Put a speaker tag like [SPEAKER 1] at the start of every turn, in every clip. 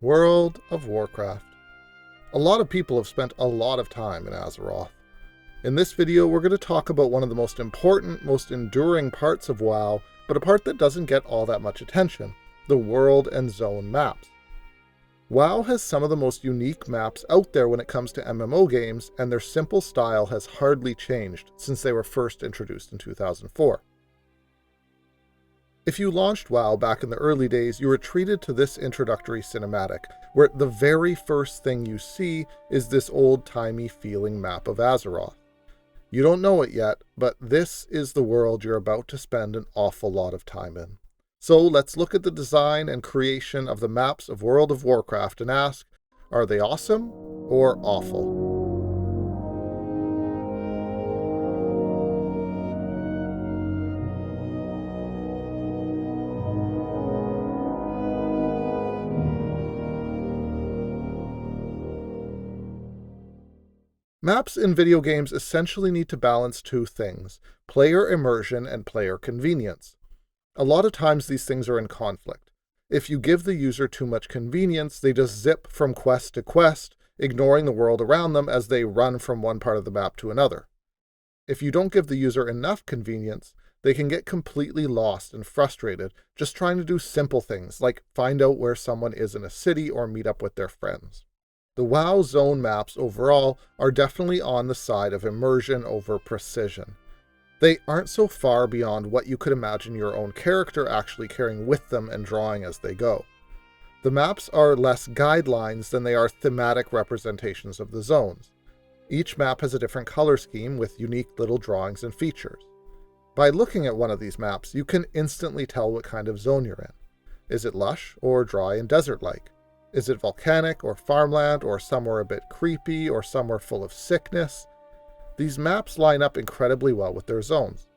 [SPEAKER 1] World of Warcraft. A lot of people have spent a lot of time in Azeroth. In this video, we're going to talk about one of the most important, most enduring parts of WoW, but a part that doesn't get all that much attention, the world and zone maps. WoW has some of the most unique maps out there when it comes to MMO games, and their simple style has hardly changed since they were first introduced in 2004. If you launched WoW back in the early days, you were treated to this introductory cinematic, where the very first thing you see is this old-timey feeling map of Azeroth. You don't know it yet, but this is the world you're about to spend an awful lot of time in. So let's look at the design and creation of the maps of World of Warcraft and ask, are they awesome or awful? Maps in video games essentially need to balance two things, player immersion and player convenience. A lot of times these things are in conflict. If you give the user too much convenience, they just zip from quest to quest, ignoring the world around them as they run from one part of the map to another. If you don't give the user enough convenience, they can get completely lost and frustrated just trying to do simple things like find out where someone is in a city or meet up with their friends. The WoW zone maps overall are definitely on the side of immersion over precision. They aren't so far beyond what you could imagine your own character actually carrying with them and drawing as they go. The maps are less guidelines than they are thematic representations of the zones. Each map has a different color scheme with unique little drawings and features. By looking at one of these maps, you can instantly tell what kind of zone you're in. Is it lush or dry and desert-like? Is it volcanic or farmland or somewhere a bit creepy or somewhere full of sickness? These maps line up incredibly well with their zones.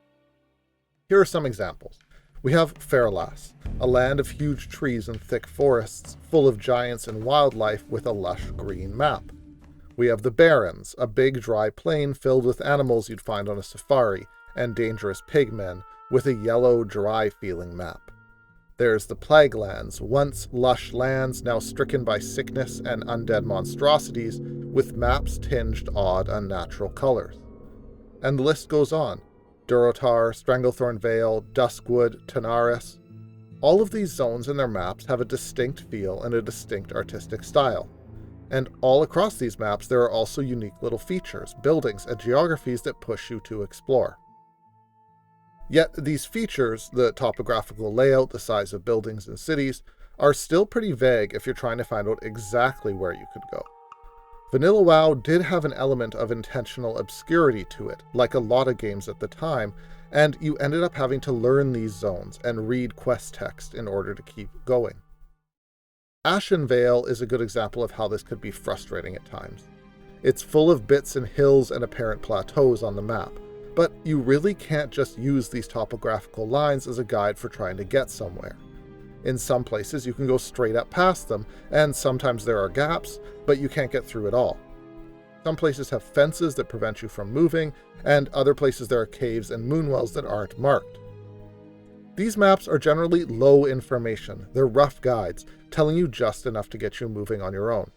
[SPEAKER 1] Here are some examples. We have Fairlass, a land of huge trees and thick forests full of giants and wildlife with a lush green map. We have the Barrens, a big dry plain filled with animals you'd find on a safari and dangerous pigmen with a yellow dry feeling map. There's the Plaguelands, once lush lands now stricken by sickness and undead monstrosities, with maps tinged odd, unnatural colors. And the list goes on. Durotar, Stranglethorn Vale, Duskwood, Tanaris. All of these zones and their maps have a distinct feel and a distinct artistic style. And all across these maps there are also unique little features, buildings, and geographies that push you to explore. Yet these features, the topographical layout, the size of buildings and cities, are still pretty vague if you're trying to find out exactly where you could go. Vanilla WoW did have an element of intentional obscurity to it, like a lot of games at the time, and you ended up having to learn these zones and read quest text in order to keep going. Ashen Vale is a good example of how this could be frustrating at times. It's full of bits and hills and apparent plateaus on the map, but you really can't just use these topographical lines as a guide for trying to get somewhere. In some places you can go straight up past them, and sometimes there are gaps, but you can't get through at all. Some places have fences that prevent you from moving, and other places there are caves and moonwells that aren't marked. These maps are generally low information, they're rough guides, telling you just enough to get you moving on your own.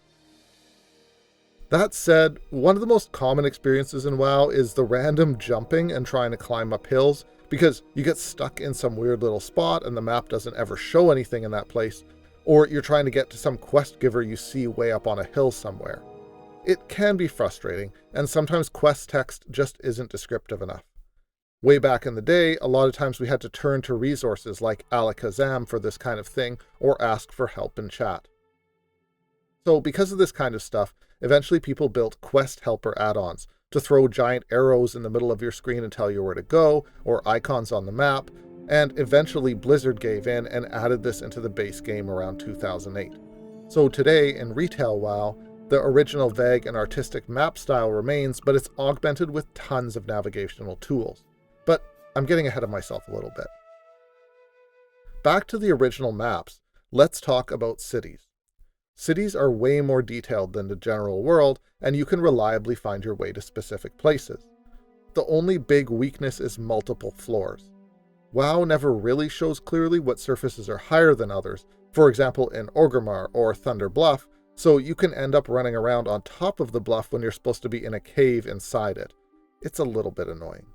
[SPEAKER 1] That said, one of the most common experiences in WoW is the random jumping and trying to climb up hills, because you get stuck in some weird little spot and the map doesn't ever show anything in that place, or you're trying to get to some quest giver you see way up on a hill somewhere. It can be frustrating, and sometimes quest text just isn't descriptive enough. Way back in the day, a lot of times we had to turn to resources like Alakazam for this kind of thing, or ask for help in chat. So because of this kind of stuff, eventually people built quest helper add-ons to throw giant arrows in the middle of your screen and tell you where to go, or icons on the map, and eventually Blizzard gave in and added this into the base game around 2008. So today, in retail WoW, the original vague and artistic map style remains, but it's augmented with tons of navigational tools. But I'm getting ahead of myself a little bit. Back to the original maps, let's talk about cities. Cities are way more detailed than the general world, and you can reliably find your way to specific places. The only big weakness is multiple floors. WoW never really shows clearly what surfaces are higher than others, for example in Orgrimmar or Thunder Bluff, so you can end up running around on top of the bluff when you're supposed to be in a cave inside it. It's a little bit annoying.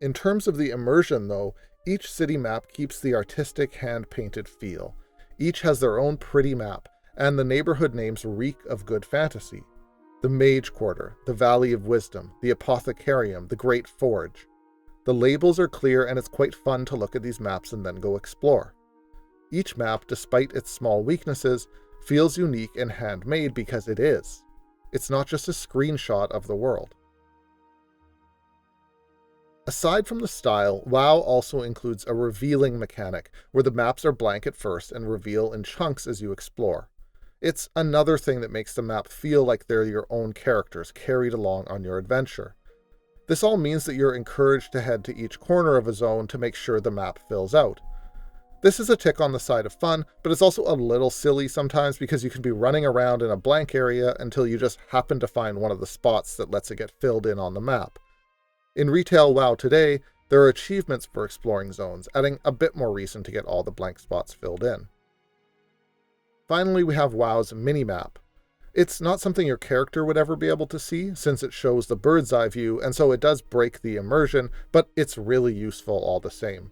[SPEAKER 1] In terms of the immersion though, each city map keeps the artistic hand-painted feel. Each has their own pretty map, and the neighborhood names reek of good fantasy. The Mage Quarter, the Valley of Wisdom, the Apothecarium, the Great Forge. The labels are clear and it's quite fun to look at these maps and then go explore. Each map, despite its small weaknesses, feels unique and handmade because it is. It's not just a screenshot of the world. Aside from the style, WoW also includes a revealing mechanic, where the maps are blank at first and reveal in chunks as you explore. It's another thing that makes the map feel like they're your own characters carried along on your adventure. This all means that you're encouraged to head to each corner of a zone to make sure the map fills out. This is a tick on the side of fun, but it's also a little silly sometimes because you can be running around in a blank area until you just happen to find one of the spots that lets it get filled in on the map. In retail WoW today, there are achievements for exploring zones, adding a bit more reason to get all the blank spots filled in. Finally, we have WoW's minimap. It's not something your character would ever be able to see, since it shows the bird's eye view, and so it does break the immersion, but it's really useful all the same.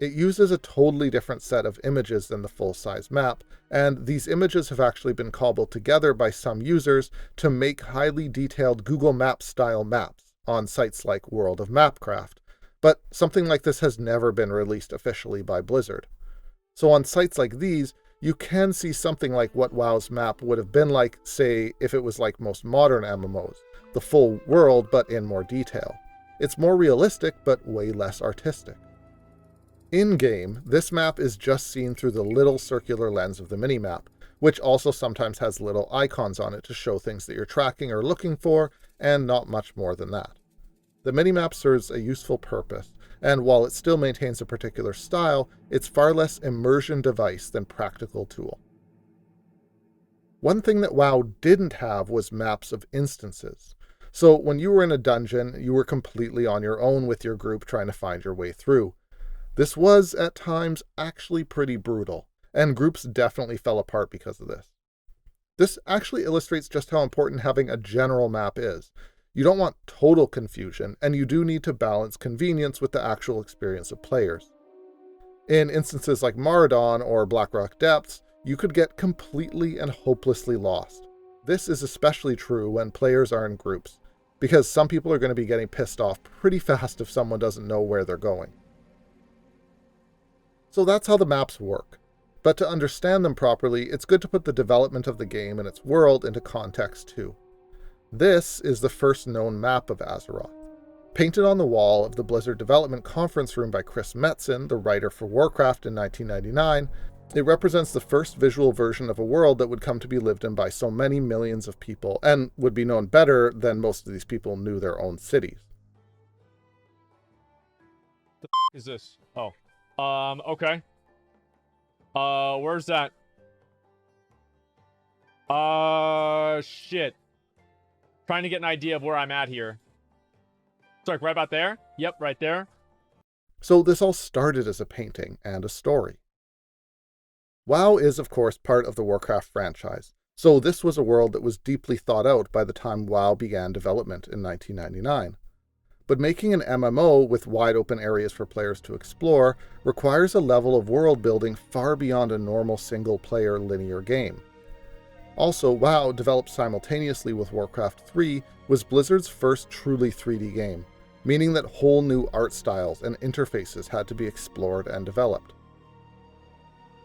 [SPEAKER 1] It uses a totally different set of images than the full-size map, and these images have actually been cobbled together by some users to make highly detailed Google Maps-style maps on sites like World of Warcraft, but something like this has never been released officially by Blizzard. So on sites like these, you can see something like what WoW's map would have been like, say, if it was like most modern MMOs, the full world but in more detail. It's more realistic but way less artistic. In-game, this map is just seen through the little circular lens of the minimap, which also sometimes has little icons on it to show things that you're tracking or looking for, and not much more than that. The minimap serves a useful purpose, and while it still maintains a particular style, it's far less immersion device than practical tool. One thing that WoW didn't have was maps of instances. So when you were in a dungeon, you were completely on your own with your group trying to find your way through. This was, at times, actually pretty brutal, and groups definitely fell apart because of this. This actually illustrates just how important having a general map is. You don't want total confusion, and you do need to balance convenience with the actual experience of players. In instances like Maradon or Blackrock Depths, you could get completely and hopelessly lost. This is especially true when players are in groups, because some people are going to be getting pissed off pretty fast if someone doesn't know where they're going. So that's how the maps work. But to understand them properly, it's good to put the development of the game and its world into context too. This is the first known map of Azeroth. Painted on the wall of the Blizzard development conference room by Chris Metzen, the writer for Warcraft in 1999, it represents the first visual version of a world that would come to be lived in by so many millions of people, and would be known better than most of these people knew their own cities.
[SPEAKER 2] The f*** is this? Oh. Okay. Where's that? Shit. Trying to get an idea of where I'm at here. It's like right about there? Yep, right there.
[SPEAKER 1] So this all started as a painting and a story. WoW is, of course, part of the Warcraft franchise, so this was a world that was deeply thought out by the time WoW began development in 1999. But making an MMO with wide open areas for players to explore requires a level of world building far beyond a normal single-player linear game. Also, WoW, developed simultaneously with Warcraft 3, was Blizzard's first truly 3D game, meaning that whole new art styles and interfaces had to be explored and developed.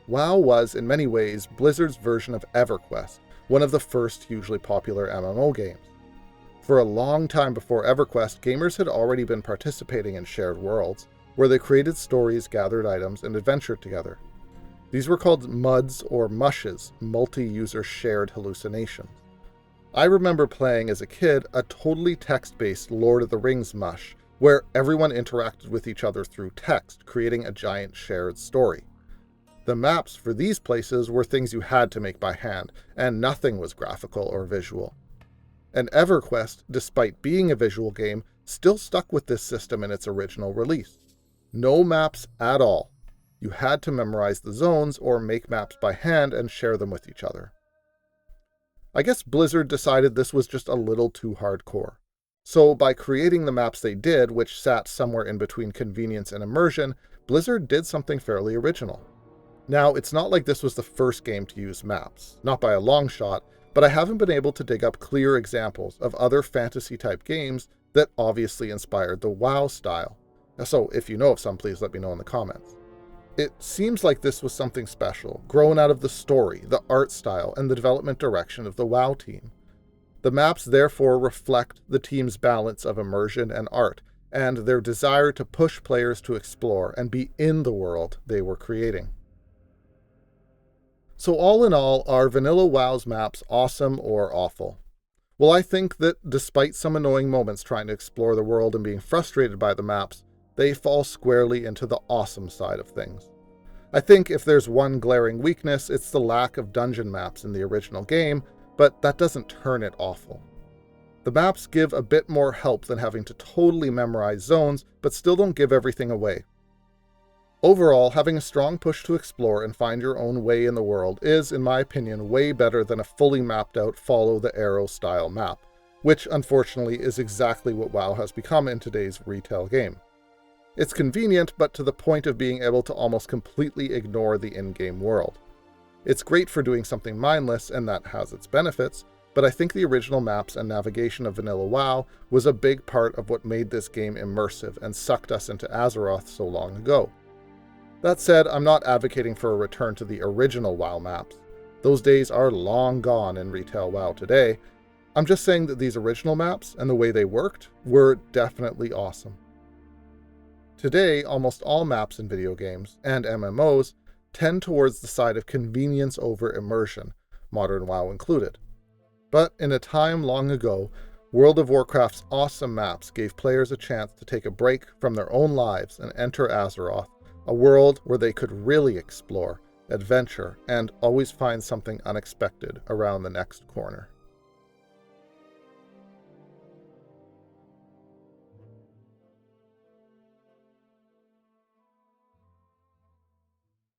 [SPEAKER 1] WoW was, in many ways, Blizzard's version of EverQuest, one of the first hugely popular MMO games. For a long time before EverQuest, gamers had already been participating in shared worlds, where they created stories, gathered items, and adventured together. These were called MUDs or mushes, multi-user shared hallucinations. I remember playing as a kid a totally text-based Lord of the Rings mush, where everyone interacted with each other through text, creating a giant shared story. The maps for these places were things you had to make by hand, and nothing was graphical or visual. And EverQuest, despite being a visual game, still stuck with this system in its original release. No maps at all. You had to memorize the zones or make maps by hand and share them with each other. I guess Blizzard decided this was just a little too hardcore. So by creating the maps they did, which sat somewhere in between convenience and immersion, Blizzard did something fairly original. Now, it's not like this was the first game to use maps, not by a long shot, but I haven't been able to dig up clear examples of other fantasy-type games that obviously inspired the WoW style. So if you know of some, please let me know in the comments. It seems like this was something special, grown out of the story, the art style, and the development direction of the WoW team. The maps therefore reflect the team's balance of immersion and art, and their desire to push players to explore and be in the world they were creating. So all in all, are vanilla WoW's maps awesome or awful? Well, I think that despite some annoying moments trying to explore the world and being frustrated by the maps, they fall squarely into the awesome side of things. I think if there's one glaring weakness, it's the lack of dungeon maps in the original game, but that doesn't turn it awful. The maps give a bit more help than having to totally memorize zones, but still don't give everything away. Overall, having a strong push to explore and find your own way in the world is, in my opinion, way better than a fully mapped out follow the arrow style map, which unfortunately is exactly what WoW has become in today's retail game. It's convenient, but to the point of being able to almost completely ignore the in-game world. It's great for doing something mindless, and that has its benefits, but I think the original maps and navigation of vanilla WoW was a big part of what made this game immersive and sucked us into Azeroth so long ago. That said, I'm not advocating for a return to the original WoW maps. Those days are long gone in retail WoW today. I'm just saying that these original maps and the way they worked were definitely awesome. Today, almost all maps in video games, and MMOs, tend towards the side of convenience over immersion, modern WoW included. But in a time long ago, World of Warcraft's awesome maps gave players a chance to take a break from their own lives and enter Azeroth, a world where they could really explore, adventure, and always find something unexpected around the next corner.